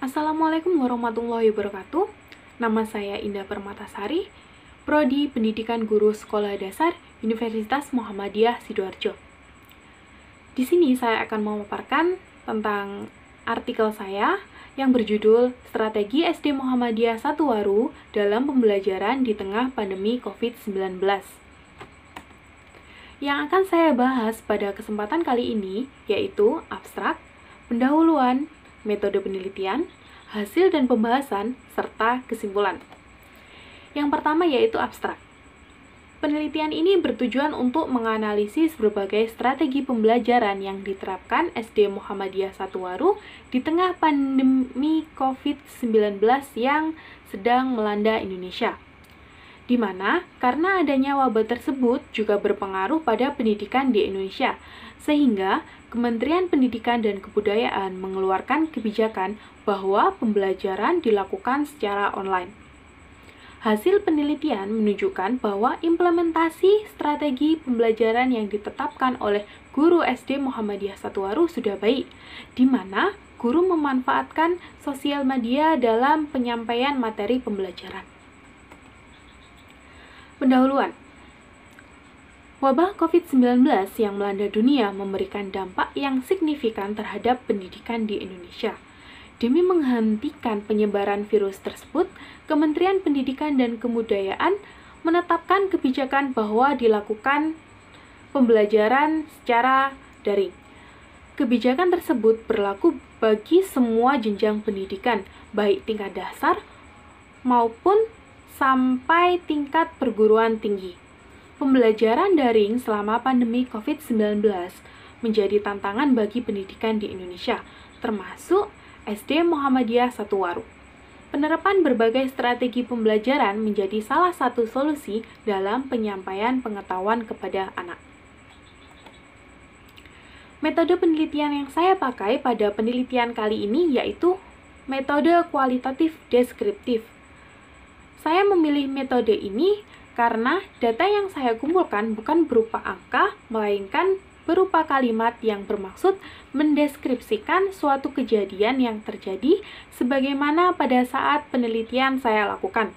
Assalamualaikum warahmatullahi wabarakatuh. Nama saya Indah Permatasari, Prodi Pendidikan Guru Sekolah Dasar Universitas Muhammadiyah Sidoarjo. Di sini saya akan memaparkan tentang artikel saya yang berjudul Strategi SD Muhammadiyah Satuwaru dalam Pembelajaran di Tengah Pandemi COVID-19. Yang akan saya bahas pada kesempatan kali ini yaitu abstrak, pendahuluan, metode penelitian, hasil dan pembahasan, serta kesimpulan. Yang pertama yaitu abstrak. Penelitian ini bertujuan untuk menganalisis berbagai strategi pembelajaran yang diterapkan SD Muhammadiyah Satuwaru di tengah pandemi COVID-19 yang sedang melanda Indonesia. Di mana karena adanya wabah tersebut juga berpengaruh pada pendidikan di Indonesia, sehingga Kementerian Pendidikan dan Kebudayaan mengeluarkan kebijakan bahwa pembelajaran dilakukan secara online. Hasil penelitian menunjukkan bahwa implementasi strategi pembelajaran yang ditetapkan oleh guru SD Muhammadiyah Satuwaru sudah baik, di mana guru memanfaatkan sosial media dalam penyampaian materi pembelajaran. Pendahuluan. Wabah COVID-19 yang melanda dunia memberikan dampak yang signifikan terhadap pendidikan di Indonesia. Demi menghentikan penyebaran virus tersebut, Kementerian Pendidikan dan Kebudayaan menetapkan kebijakan bahwa dilakukan pembelajaran secara daring. Kebijakan tersebut berlaku bagi semua jenjang pendidikan, baik tingkat dasar maupun sampai tingkat perguruan tinggi. Pembelajaran daring selama pandemi COVID-19 menjadi tantangan bagi pendidikan di Indonesia, termasuk SD Muhammadiyah Satuwaru. Penerapan berbagai strategi pembelajaran menjadi salah satu solusi dalam penyampaian pengetahuan kepada anak. Metode penelitian yang saya pakai pada penelitian kali ini yaitu metode kualitatif deskriptif. Saya memilih metode ini karena data yang saya kumpulkan bukan berupa angka, melainkan berupa kalimat yang bermaksud mendeskripsikan suatu kejadian yang terjadi sebagaimana pada saat penelitian saya lakukan.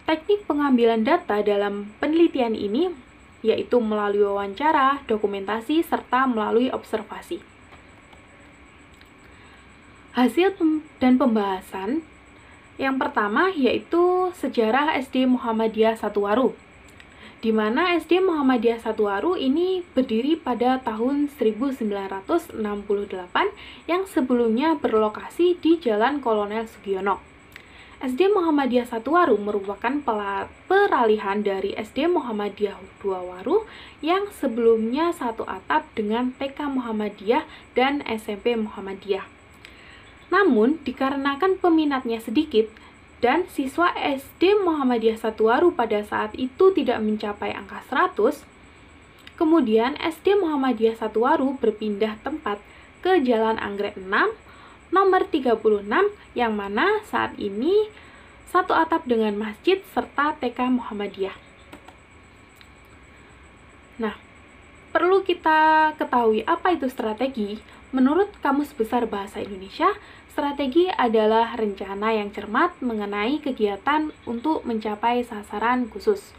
Teknik pengambilan data dalam penelitian ini yaitu melalui wawancara, dokumentasi, serta melalui observasi. Hasil dan pembahasan yang pertama yaitu sejarah SD Muhammadiyah Satuwaru, di mana SD Muhammadiyah Satuwaru ini berdiri pada tahun 1968 yang sebelumnya berlokasi di Jalan Kolonel Sugiono. SD Muhammadiyah Satuwaru merupakan peralihan dari SD Muhammadiyah Duawaru yang sebelumnya satu atap dengan TK Muhammadiyah dan SMP Muhammadiyah. Namun, dikarenakan peminatnya sedikit, dan siswa SD Muhammadiyah Satuwaru pada saat itu tidak mencapai angka 100, kemudian SD Muhammadiyah Satuwaru berpindah tempat ke Jalan Anggrek 6, nomor 36, yang mana saat ini satu atap dengan masjid serta TK Muhammadiyah. Nah, perlu kita ketahui apa itu strategi. Menurut Kamus Besar Bahasa Indonesia, strategi adalah rencana yang cermat mengenai kegiatan untuk mencapai sasaran khusus.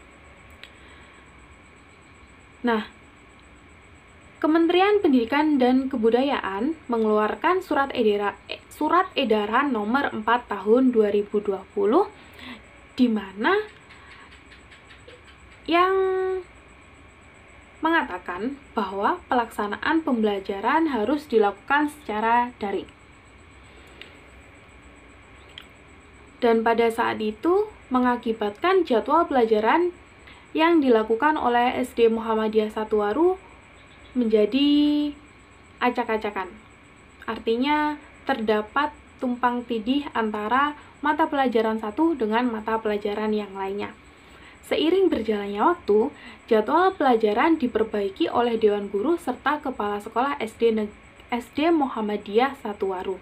Nah, Kementerian Pendidikan dan Kebudayaan mengeluarkan surat edaran nomor 4 tahun 2020 di mana yang mengatakan bahwa pelaksanaan pembelajaran harus dilakukan secara daring. Dan pada saat itu mengakibatkan jadwal pelajaran yang dilakukan oleh SD Muhammadiyah Satuwaru menjadi acak-acakan. Artinya terdapat tumpang tindih antara mata pelajaran satu dengan mata pelajaran yang lainnya. Seiring berjalannya waktu, jadwal pelajaran diperbaiki oleh Dewan Guru serta Kepala Sekolah SD Muhammadiyah Satuwaru.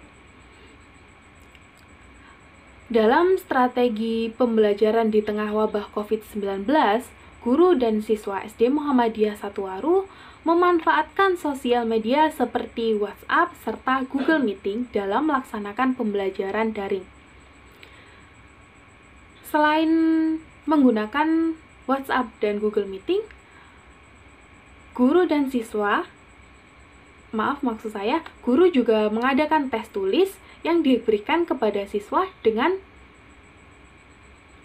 Dalam strategi pembelajaran di tengah wabah COVID-19, guru dan siswa SD Muhammadiyah Satuwaru memanfaatkan sosial media seperti WhatsApp serta Google Meeting dalam melaksanakan pembelajaran daring. Selain menggunakan WhatsApp dan Google Meeting, guru juga mengadakan tes tulis yang diberikan kepada siswa dengan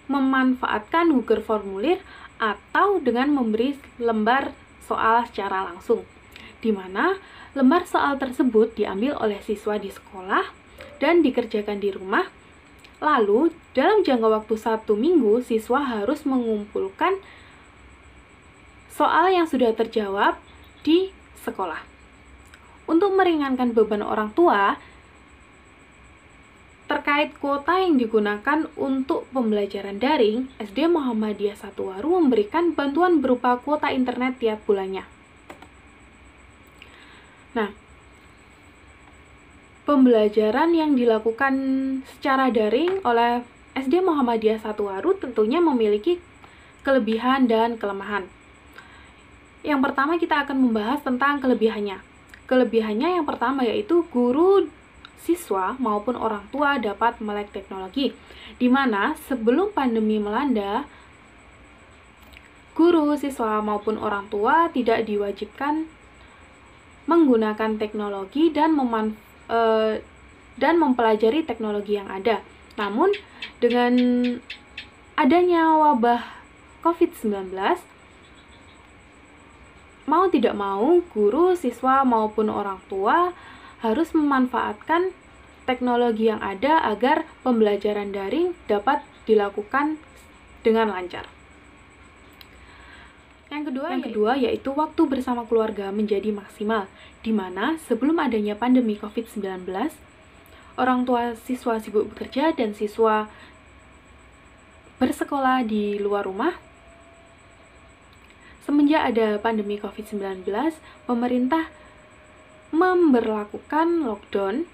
memanfaatkan Google Formulir atau dengan memberi lembar soal secara langsung, di mana lembar soal tersebut diambil oleh siswa di sekolah dan dikerjakan di rumah. Lalu, dalam jangka waktu 1 minggu, siswa harus mengumpulkan soal yang sudah terjawab di sekolah. Untuk meringankan beban orang tua, terkait kuota yang digunakan untuk pembelajaran daring, SD Muhammadiyah Satuwaru memberikan bantuan berupa kuota internet tiap bulannya. Nah, pembelajaran yang dilakukan secara daring oleh SD Muhammadiyah Satuwaru tentunya memiliki kelebihan dan kelemahan. Yang pertama kita akan membahas tentang kelebihannya. Kelebihannya yang pertama yaitu guru, siswa maupun orang tua dapat melek teknologi, di mana sebelum pandemi melanda, guru, siswa maupun orang tua tidak diwajibkan menggunakan teknologi dan mempelajari teknologi yang ada. Namun dengan adanya wabah COVID-19, mau tidak mau guru, siswa maupun orang tua harus memanfaatkan teknologi yang ada agar pembelajaran daring dapat dilakukan dengan lancar. Yang kedua yaitu waktu bersama keluarga menjadi maksimal, di mana sebelum adanya pandemi COVID-19, orang tua siswa sibuk bekerja dan siswa bersekolah di luar rumah. Semenjak ada pandemi COVID-19, pemerintah memberlakukan lockdown,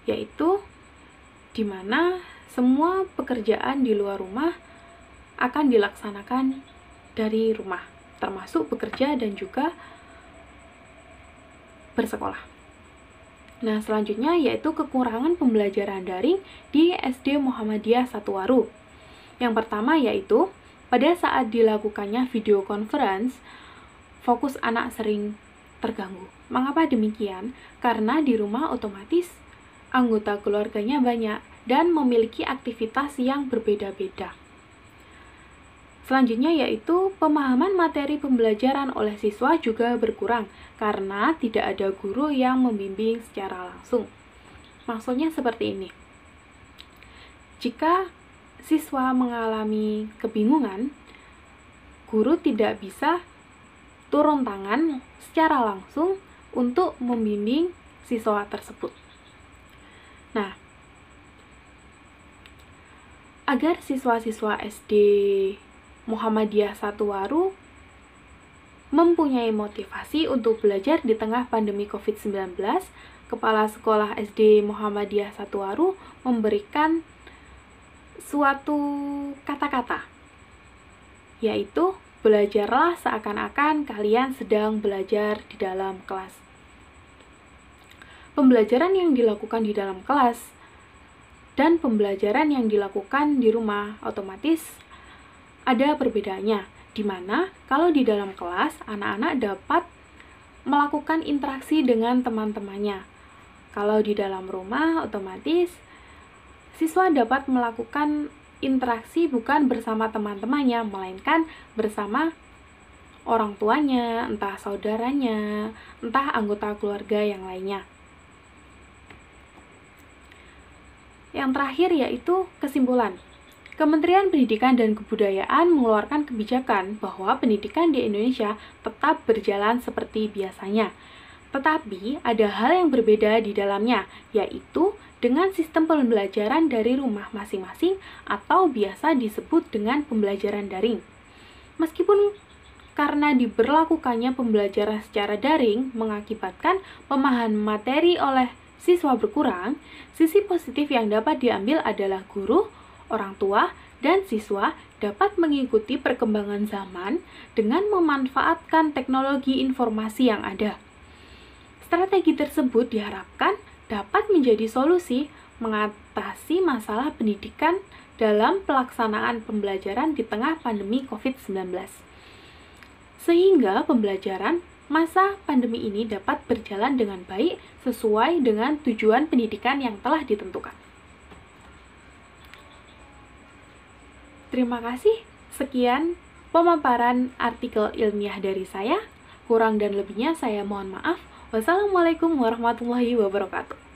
yaitu di mana semua pekerjaan di luar rumah akan dilaksanakan dari rumah, termasuk bekerja dan juga bersekolah. Nah, selanjutnya yaitu kekurangan pembelajaran daring di SD Muhammadiyah Satuwaru. Yang pertama yaitu pada saat dilakukannya video conference, fokus anak sering terganggu. Mengapa demikian? Karena di rumah otomatis anggota keluarganya banyak dan memiliki aktivitas yang berbeda-beda. Selanjutnya yaitu pemahaman materi pembelajaran oleh siswa juga berkurang karena tidak ada guru yang membimbing secara langsung. Maksudnya seperti ini. Jika siswa mengalami kebingungan, guru tidak bisa turun tangan secara langsung untuk membimbing siswa tersebut. Nah, agar siswa-siswa SD Muhammadiyah Satuwaru mempunyai motivasi untuk belajar di tengah pandemi COVID-19, Kepala Sekolah SD Muhammadiyah Satuwaru memberikan suatu kata-kata, yaitu belajarlah seakan-akan kalian sedang belajar di dalam kelas. Pembelajaran yang dilakukan di dalam kelas dan pembelajaran yang dilakukan di rumah otomatis ada perbedaannya, di mana kalau di dalam kelas anak-anak dapat melakukan interaksi dengan teman-temannya. Kalau di dalam rumah otomatis siswa dapat melakukan interaksi bukan bersama teman-temannya, melainkan bersama orang tuanya, entah saudaranya, entah anggota keluarga yang lainnya. Yang terakhir yaitu kesimpulan. Kementerian Pendidikan dan Kebudayaan mengeluarkan kebijakan bahwa pendidikan di Indonesia tetap berjalan seperti biasanya. Tetapi ada hal yang berbeda di dalamnya, yaitu dengan sistem pembelajaran dari rumah masing-masing atau biasa disebut dengan pembelajaran daring. Meskipun karena diberlakukannya pembelajaran secara daring mengakibatkan pemahaman materi oleh siswa berkurang, sisi positif yang dapat diambil adalah guru, orang tua, dan siswa dapat mengikuti perkembangan zaman dengan memanfaatkan teknologi informasi yang ada. Strategi tersebut diharapkan dapat menjadi solusi mengatasi masalah pendidikan dalam pelaksanaan pembelajaran di tengah pandemi COVID-19. Sehingga pembelajaran masa pandemi ini dapat berjalan dengan baik sesuai dengan tujuan pendidikan yang telah ditentukan. Terima kasih. Sekian pemaparan artikel ilmiah dari saya. Kurang dan lebihnya saya mohon maaf. Wassalamualaikum warahmatullahi wabarakatuh.